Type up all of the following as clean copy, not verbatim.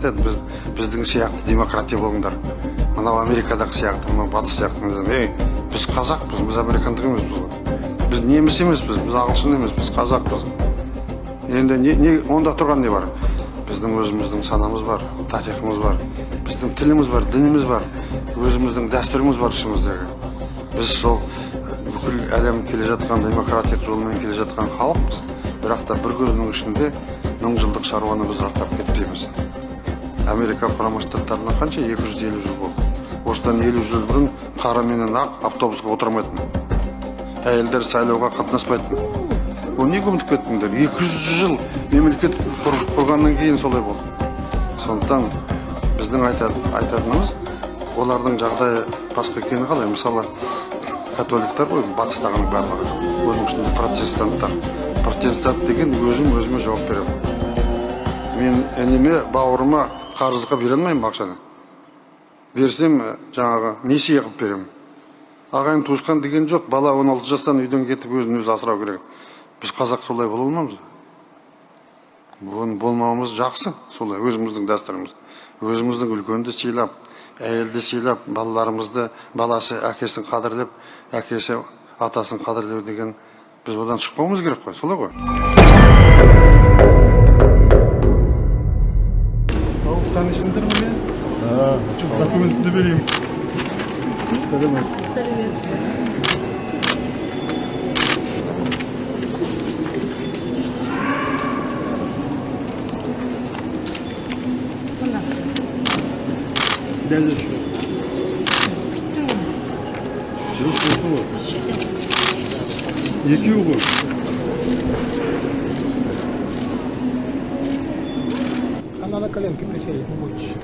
айтады, біздің сияқты демократия болыңдар. Мынау Америкадағы сияқты, мынау батыс сияқты. Біз қазақпыз, біз американдық емеспіз. Біз неміс емеспіз, біз ағылшын емес, біз қазақпыз. Енді онда тұрған не бар? Біздің өзіміздің санамыз бар, тарихымыз бар, біздің тіліміз бар, дініміз бар, өзіміздің дәстүріміз бар ішіміздегі. Біз сол бүкіл әлем келе жатқан демократиялық жолмен келе жатқан халықпыз. Бірақ та бір көзінің ішінде 1000 жылдық шаруаны біз аттап кетпейміз. Америка құрама штаттарында қанша 250 жыл болды. Осыдан 50 жыл бұрын қара менен ақ автобусқа отырмайтын. Әйелдер сайлауға қатынаспайтын. Ол неге ұмытып кеттіңдер? 200 жыл мемлекет құрғаннан кейін солай болды. Сондықтан біздің айтатынымыз, олардың жағдайы басқа екені қалай? Мысалы, католиктер ғой, батыстағының барлығы. Оның ішінде протестанттар. Протестант деген өзіме жауап беремін. Мен әнеме, бауырыма қарызға бере алмаймын ақшаны. Берсем, жаңағы несие қылып беремін. Ағайын туысқан деген жоқ. Бала 16 жастан үйден кетіп өзін өзі асырау керек. Біз қазақ солай бола алмаймыз. Болмауымыз жақсы, солай өзіміздің дәстүріміз. Өзіміздің үлкенді сыйлап, әйелді сыйлап, балаларымызды, баласы әкесін қадірлеп, әкесі атасын қадірлеу деген біз одан шықпауымыз керек қой, солай ғой. Тауық танисыңдар ма мен? Жоқ, документті берейін. Сәлеметсіз. Сәлеметсіз. Дәл үшін. Жоқ, осы ғой. Екеу ғой. Она на коленке присядет, не бойтесь.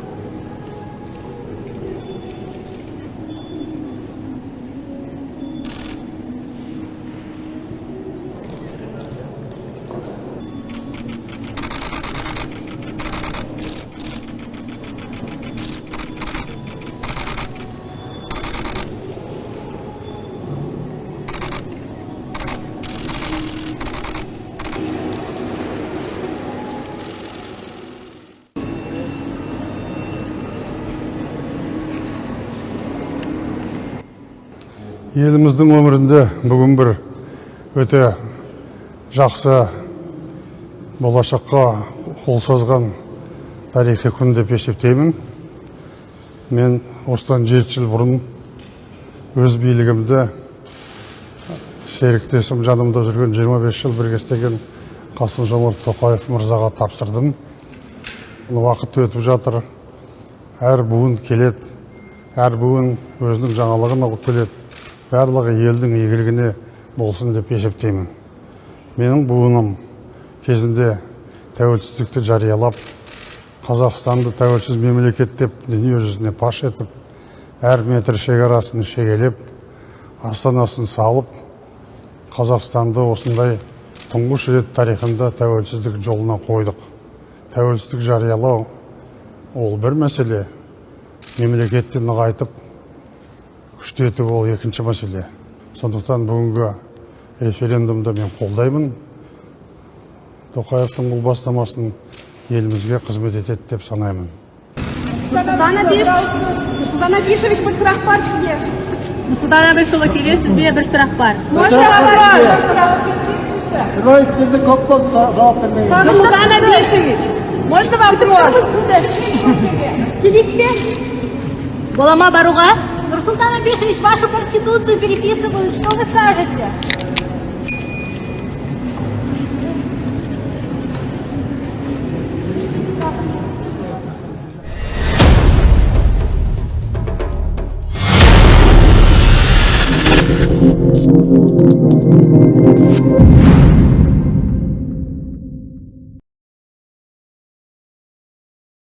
Еліміздің өмірінде бүгін бір өте жақсы болашаққа қол созған тарихи күн деп есептеймін. Мен осыдан 7 жыл бұрын өз билігімді серіктесім жанымда жүрген 25 жыл бірге істеген Қасым-Жомарт Тоқаев мырзаға тапсырдым. Уақыт өтіп жатыр. Әр буын келеді, әр буын өзінің жаңалығын алып келеді. Барлығы елдің игілігіне болсын деп есептеймін. Менің буыным кезінде тәуелсіздікті жариялап, Қазақстанды тәуелсіз мемлекет деп дүние жүзіне паш етіп, әр метр шекарасын шегелеп, астанасын салып, Қазақстанды осындай тұңғыш рет тарихында тәуелсіздік жолына қойдық. Тәуелсіздік жариялау ол бір мәселе, мемлекетті нығайтып, күштету ол екінші мәселе. Сондықтан бүгінгі референдумды мен қолдаймын. Тоқаевтың бұл бастамасын елімізге қызмет етеді деп санаймын. Нұрсұлтан Абишевич, бір сұрақ бар сізге. Нұрсұлтан Абишұлы келе, сізде бір сұрақ бар. Нұрсұлтан Абишевич, можно вопрос? Келейік пе? Бола ма баруға? Нурсултан Абишевич, вашу конституцию переписывают. Что вы скажете?